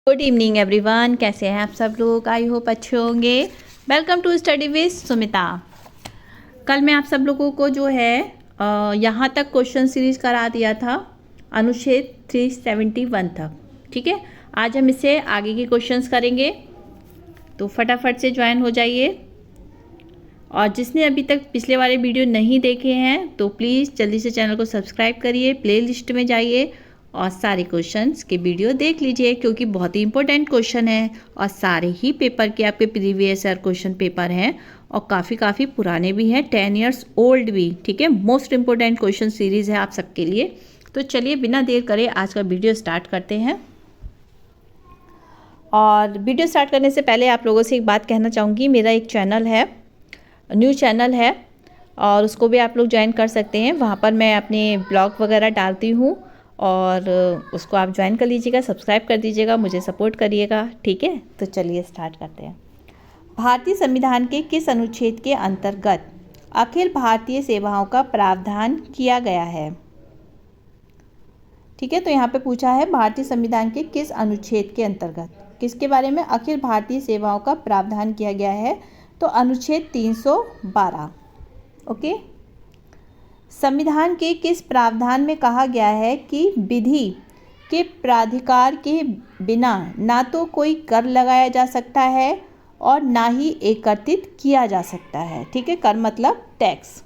Good evening everyone, कैसे हैं आप सब लोग। आई होप अच्छे होंगे। Welcome to study with Sumita. कल मैं आप सब लोगों को जो है यहाँ तक क्वेश्चन सीरीज करा दिया था, अनुच्छेद 371 तक। ठीक है, आज हम इससे आगे के क्वेश्चंस करेंगे, तो फटाफट से ज्वाइन हो जाइए। और जिसने अभी तक पिछले वाले वीडियो नहीं देखे हैं तो प्लीज़ जल्दी से चैनल को सब्सक्राइब करिए, प्लेलिस्ट में जाइए और सारे क्वेश्चंस के वीडियो देख लीजिए, क्योंकि बहुत ही इंपॉर्टेंट क्वेश्चन है और सारे ही पेपर के आपके प्रीवियस ईयर क्वेश्चन पेपर हैं और काफ़ी पुराने भी हैं, 10 इयर्स ओल्ड भी। ठीक है, मोस्ट इंपॉर्टेंट क्वेश्चन सीरीज़ है आप सबके लिए। तो चलिए बिना देर करे आज का वीडियो स्टार्ट करते हैं। और वीडियो स्टार्ट करने से पहले आप लोगों से एक बात कहना चाहूँगी, मेरा एक चैनल है, न्यू चैनल है, और उसको भी आप लोग ज्वाइन कर सकते हैं। वहाँ पर मैं अपने ब्लॉग वगैरह डालती हूँ और उसको आप ज्वाइन कर लीजिएगा, सब्सक्राइब कर दीजिएगा, मुझे सपोर्ट करिएगा। ठीक है, तो चलिए स्टार्ट करते हैं। भारतीय संविधान के किस अनुच्छेद के अंतर्गत अखिल भारतीय सेवाओं का प्रावधान किया गया है। ठीक है, तो यहाँ पे पूछा है भारतीय संविधान के किस अनुच्छेद के अंतर्गत किसके बारे में अखिल भारतीय सेवाओं का प्रावधान किया गया है, तो अनुच्छेद 312। ओके, संविधान के किस प्रावधान में कहा गया है कि विधि के प्राधिकार के बिना ना तो कोई कर लगाया जा सकता है और ना ही एकत्रित किया जा सकता है। ठीक है, कर मतलब टैक्स,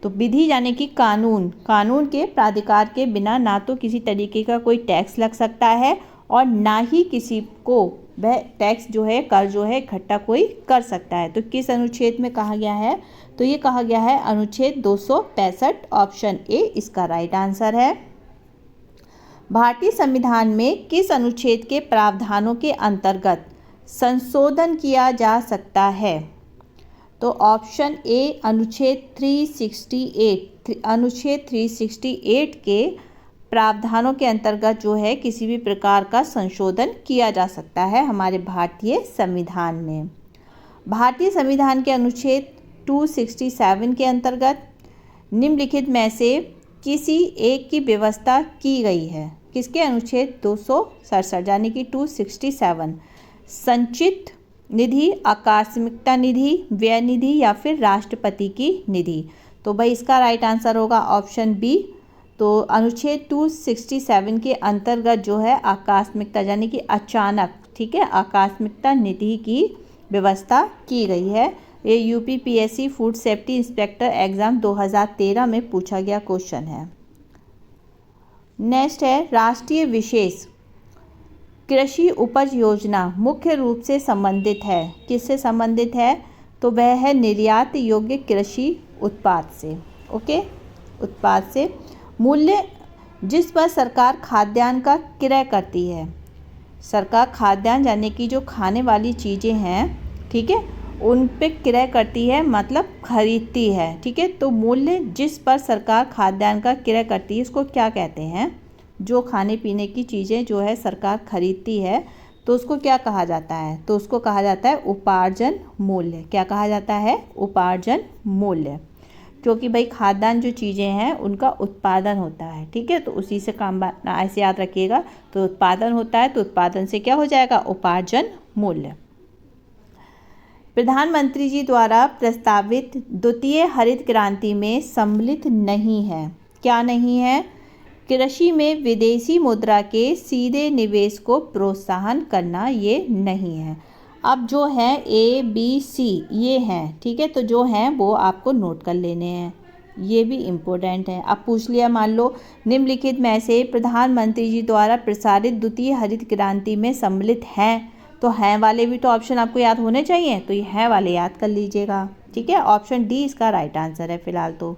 तो विधि यानी कि कानून के प्राधिकार के बिना ना तो किसी तरीके का कोई टैक्स लग सकता है और ना ही किसी को वह टैक्स जो है, कर जो है इकट्ठा कोई कर सकता है। तो किस अनुच्छेद में कहा गया है, तो ये कहा गया है अनुच्छेद 265, ऑप्शन ए इसका राइट आंसर है। भारतीय संविधान में किस अनुच्छेद के प्रावधानों के अंतर्गत संशोधन किया जा सकता है, तो ऑप्शन ए अनुच्छेद 368 के प्रावधानों के अंतर्गत जो है किसी भी प्रकार का संशोधन किया जा सकता है हमारे भारतीय संविधान में। भारतीय संविधान के अनुच्छेद 267 के अंतर्गत निम्नलिखित में से किसी एक की व्यवस्था की गई है। किसके अनुच्छेद 267 यानी कि 267, संचित निधि, आकस्मिकता निधि, व्यय निधि या फिर राष्ट्रपति की निधि। तो भाई इसका राइट आंसर होगा ऑप्शन बी। तो अनुच्छेद 267 के अंतर्गत जो है आकस्मिकता यानी कि अचानक, ठीक है, आकस्मिकता निधि की व्यवस्था की गई है। ये UPPSC food safety inspector exam 2013 में पूछा गया क्वेश्चन है। नेक्स्ट है, राष्ट्रीय विशेष कृषि उपज योजना मुख्य रूप से संबंधित है, किससे संबंधित है, तो वह है निर्यात योग्य कृषि उत्पाद से। ओके, उत्पाद से मूल्य जिस पर सरकार खाद्यान्न का क्रय करती है। सरकार खाद्यान्न यानी कि जो खाने वाली चीज़ें हैं, ठीक है, उन पे क्रय करती है, मतलब खरीदती है। ठीक है, तो मूल्य जिस पर सरकार खाद्यान्न का क्रय करती है उसको क्या कहते हैं, जो खाने पीने की चीज़ें जो है सरकार खरीदती है तो उसको क्या कहा जाता है, तो उसको कहा जाता है उपार्जन मूल्य। क्या कहा जाता है, उपार्जन मूल्य, क्योंकि भाई खाद्यान्न जो चीज़ें हैं उनका उत्पादन होता है। ठीक है, तो उसी से काम ऐसे याद रखिएगा, तो उत्पादन होता है तो उत्पादन से क्या हो जाएगा, उपार्जन मूल्य। प्रधानमंत्री जी द्वारा प्रस्तावित द्वितीय हरित क्रांति में सम्मिलित नहीं है। क्या नहीं है, कृषि में विदेशी मुद्रा के सीधे निवेश को प्रोत्साहन करना, ये नहीं है। अब जो है ए बी सी ये हैं, ठीक है, तो जो हैं वो आपको नोट कर लेने हैं, ये भी इम्पोर्टेंट है। अब पूछ लिया, मान लो निम्नलिखित में से प्रधानमंत्री जी द्वारा प्रसारित द्वितीय हरित क्रांति में सम्मिलित हैं, तो हैं वाले भी तो ऑप्शन आपको याद होने चाहिए, तो ये हैं वाले याद कर लीजिएगा। ठीक है, ऑप्शन डी इसका राइट आंसर है फिलहाल तो।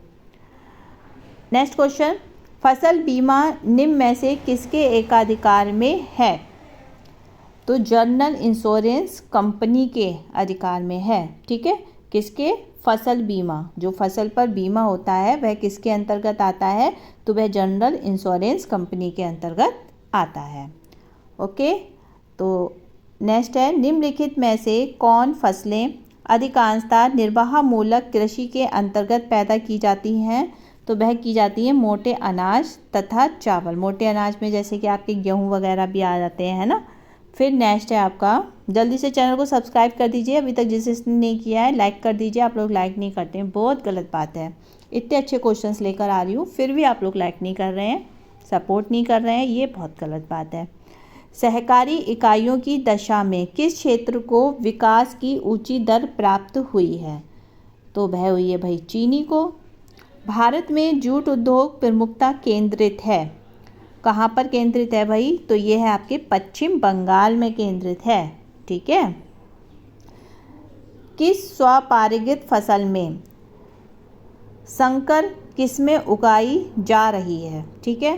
नेक्स्ट क्वेश्चन, फसल बीमा निम्न में से किसके एकाधिकार में है, तो जनरल इंश्योरेंस कंपनी के अधिकार में है। ठीक है, किसके, फसल बीमा, जो फसल पर बीमा होता है वह किसके अंतर्गत आता है, तो वह जनरल इंश्योरेंस कंपनी के अंतर्गत आता है। ओके, तो नेक्स्ट है, निम्नलिखित में से कौन फसलें अधिकांशतः निर्वाहमूलक कृषि के अंतर्गत पैदा की जाती हैं, तो वह की जाती है मोटे अनाज तथा चावल। मोटे अनाज में जैसे कि आपके गेहूँ वगैरह भी आ जाते हैं, है ना, फिर नेक्स्ट है आपका, जल्दी से चैनल को सब्सक्राइब कर दीजिए, अभी तक जिसने नहीं किया है लाइक कर दीजिए। आप लोग लाइक नहीं करते हैं, बहुत गलत बात है। इतने अच्छे क्वेश्चंस लेकर आ रही हूँ फिर भी आप लोग लाइक नहीं कर रहे हैं, सपोर्ट नहीं कर रहे हैं, ये बहुत गलत बात है। सहकारी इकाइयों की दशा में किस क्षेत्र को विकास की ऊंची दर प्राप्त हुई है? तो वह हुई है भाई चीनी को। भारत में जूट उद्योग प्रमुखता केंद्रित है, कहाँ पर केंद्रित है भाई? तो ये है आपके पश्चिम बंगाल में केंद्रित है। ठीक है। किस स्वपारित फसल में संकर किस्में उगाई जा रही है? ठीक है,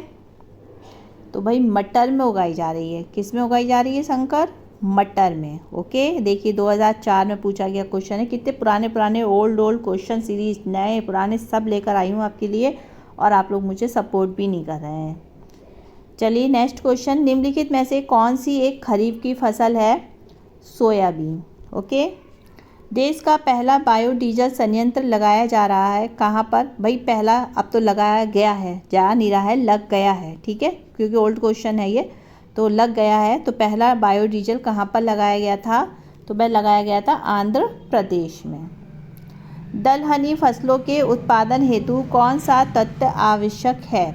तो भाई मटर में उगाई जा रही है। किस में उगाई जा रही है संकर? मटर में। ओके, देखिए 2004 में पूछा गया क्वेश्चन है। कितने पुराने पुराने ओल्ड क्वेश्चन सीरीज, नए पुराने सब लेकर आई हूँ आपके लिए, और आप लोग मुझे सपोर्ट भी नहीं कर रहे हैं। चलिए नेक्स्ट क्वेश्चन, निम्नलिखित में से कौन सी एक खरीफ की फसल है? सोयाबीन। ओके, देश का पहला बायोडीजल संयंत्र लगाया जा रहा है कहाँ पर? भाई पहला अब तो लगाया गया है, जा नहीं रहा है, लग गया है। ठीक है, क्योंकि ओल्ड क्वेश्चन है ये, तो लग गया है। तो पहला बायोडीजल कहाँ पर लगाया गया था? तो वह लगाया गया था आंध्र प्रदेश में। दलहनी फसलों के उत्पादन हेतु कौन सा तत्व आवश्यक है?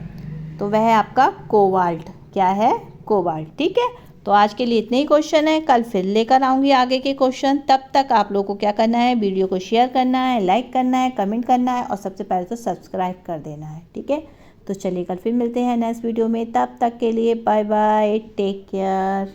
तो वह है आपका कोबाल्ट। क्या है? कोबाल्ट। ठीक है, तो आज के लिए इतने ही क्वेश्चन है, कल फिर लेकर आऊँगी आगे के क्वेश्चन। तब तक आप लोगों को क्या करना है? वीडियो को शेयर करना है, लाइक करना है, कमेंट करना है, और सबसे पहले तो सब्सक्राइब कर देना है। ठीक है, तो चलिए कल फिर मिलते हैं नेक्स्ट वीडियो में। तब तक के लिए बाय बाय, टेक केयर।